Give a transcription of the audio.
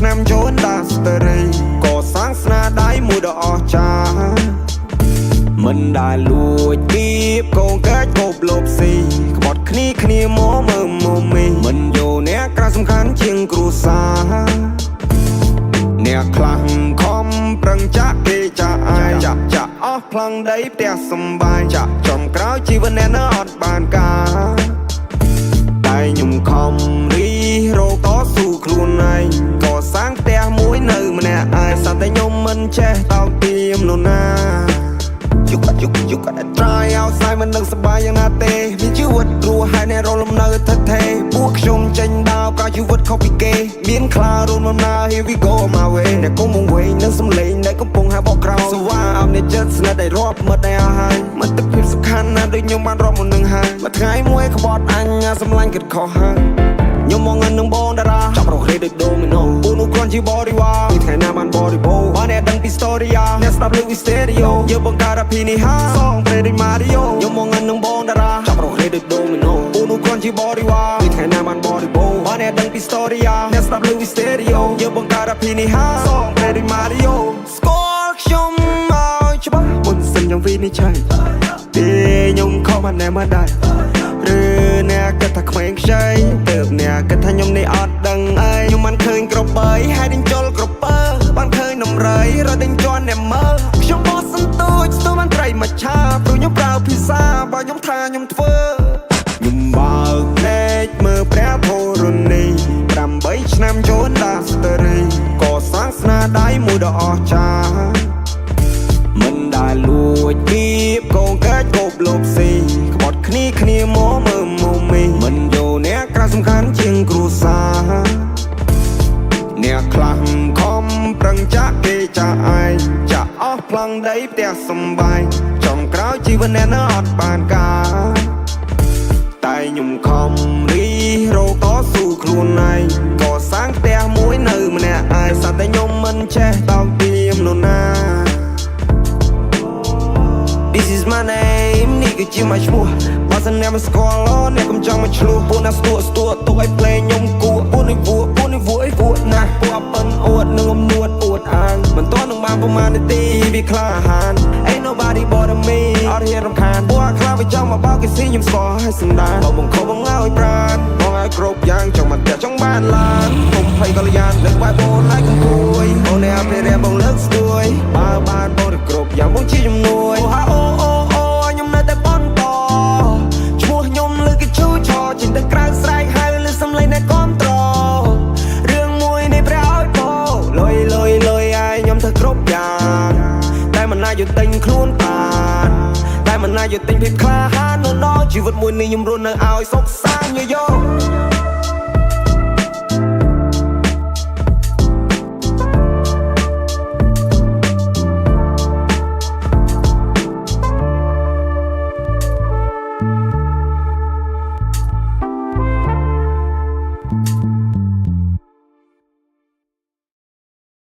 ឆ្នាំចូលដាស្តេរីក៏សាំងស្នាដៃមួយដ៏អស្ចារ្យមិនដែលលួចគៀបកូនកាច់គប់លបស៊ីក្បត់គ្នាមកមើលមកមីមិនយកអ្នកក្រៅសំខាន់ជាងគ្រួសារអ្នកខ្លាំងខំប្រឹងចាក់គេចាក់អាយចាក់អស់ផ្លាំងដីផ្ទះសំបាយចាក់ចំក្រោយជីវិតអ្នកនៅអត់បានការតែខ្ញុំខំរីរោតស៊ូខ្លួនឯងក៏សាំងផ្ទះមួយនៅម្នាក់ឯងសត្វតែខ្ញុំមិនចេះតោកទាមនរណាយុគក៏តែ try ឲ្យស្អែកមិននឹងសប្បាយយ៉ាងណាទេមានជីវិតរស់ហើយអ្នករលំនៅថិតថេរពួកខ្ញុំចេញដើរប្រជីវិតខុសពីគេមានខ្លារូនបំណើ here we go my way អ្នកគុំវែងនឹងសំឡេងដែលកំពុងហៅបកក្រោយសវ៉ាអមអ្នកចិត្តស្និទ្ធឲ្យរាប់មិត្តដែលអស់ហើយមិត្តភាពសំខាន់ណាស់ដូចខ្ញុំបានរាប់មុននឹងហើយមួយថ្ងៃមួយក្បត់អញសម្លាញ់គិតខុសហើយខ្ញុំមកងឹងនឹងបងតារាចាប់រកលេដូចដូមីណូពូនោះគ្រាន់ជាបរិវារពីថ្ងៃណាបានបរិបូរបានអ្នកដឹងពី story អ្នកស្ដាប់លើវីស្តេរីយ៉ូយើងបង្កើតអភិនិហាសងព្រេដូចម៉ារីយ៉ូខ្ញុំមកងឹងនឹងបងតារាចាប់រកលេដូចដូមីណូពូនោះគ្រាន់ជាបរិវារពីថ្ងៃណាបានបរិបូរបានអ្នកដឹងពី story អ្នកស្ដាប់លើវីស្តេរីយ៉ូយើងបង្កើតអភិនិហាសងព្រេដូចម៉ារីយ៉ូស្គាល់ខ្ញុំមកច្បាស់មុនសិនខ្ញុំវិនិច្ឆ័យទេខ្ញុំខំបានណែមកដែរឬអ្នកគិតថាក្មេងខ្ចីទៅអ្នកគិតថាខ្ញុំនេះអត់ដឹងអីខ្ញុំមិនឃើញក្របីហើយដេញចូលក្រពើបានឃើញនំរៃរត់ដេញជន់អ្នកមើលខ្ញុំបោះសន្ទូចស្ទូបានត្រីមកឆាព្រោះខ្ញុំប្រើភាសាបើខ្ញុំថាខ្ញុំធ្វើខ្ញុំបើកភ្នែកមើលព្រះធរណី8ឆ្នាំចូលដាស្តេរីក៏សាំងស្នាដៃមួយដ៏អស្ចារ្យមិនដែលលួចគៀបកូនកាច់គប់លបស៊ីក្បត់គ្នាមកមើលមកមីមិនយកអ្នកក្រៅសំខាន់ជាងគ្រួសារអ្នកខ្លាំងខំប្រឹងចាក់គេចាក់ឯងចាក់អស់ផ្លាំងដីផ្ទះសំបាយចំក្រោយជីវិតអ្នកនៅអត់បានការតែខ្ញុំខំរីរោតស៊ូខ្លួនឯងក៏សាំងផ្ទះមួយនៅម្នាក់ឯងសត្វតែខ្ញុំមិនចេះតោកទាមនរណាThis is my name នេះគឺជាមកឈ្មោះបើសិនអ្នកមិនស្គាល់អ្នកកុំចង់មកឆ្លោះពួកណាស្ទួទុកឲ្យភ្លេងខ្ញុំគួរពួកនេះវួរណាស់ពួកប៉ិនអួតនឹងអំនួតអួតអាងមិនទាន់នឹងបានប្រមាណនាទីវាក្លាហាន Ain't nobody but me អត់ហ៊ានរំខានពួកខ្លាវាចង់មកបោកគេស៊ីខ្ញុំស្គាល់ហើយសម្ដានបងខំបងឲ្យប្រានបងឲ្យគ្រប់យ៉ាងចង់មកផ្ទះចង់បានឡានខ្ញុំភ័យកល្យានលើកបែបបងឲ្យកំពួយបងអ្នកអភិរក្សបងលើកស្ទួយបើបានបងទៅគ្រប់យ៉ាងបងជាជំនួយខ្ញុំនៅតែបន្តឈ្មោះខ្ញុំលើកជូឆោចេញទៅក្រៅស្រែកហៅលើសំឡេងអ្នកគាំទ្ររឿងមួយនេះព្រះឲ្យពោលុយឲ្យខ្ញុំធ្វើគ្រប់យ៉ាងតែមិនអាចយកទិញខ្លួនបានតែមិនអាចយកទិញភាពក្លាហាននៅដល់ជីវិតមួយនេះខ្ញុំរស់នៅឲ្យសុខសាន្តយោ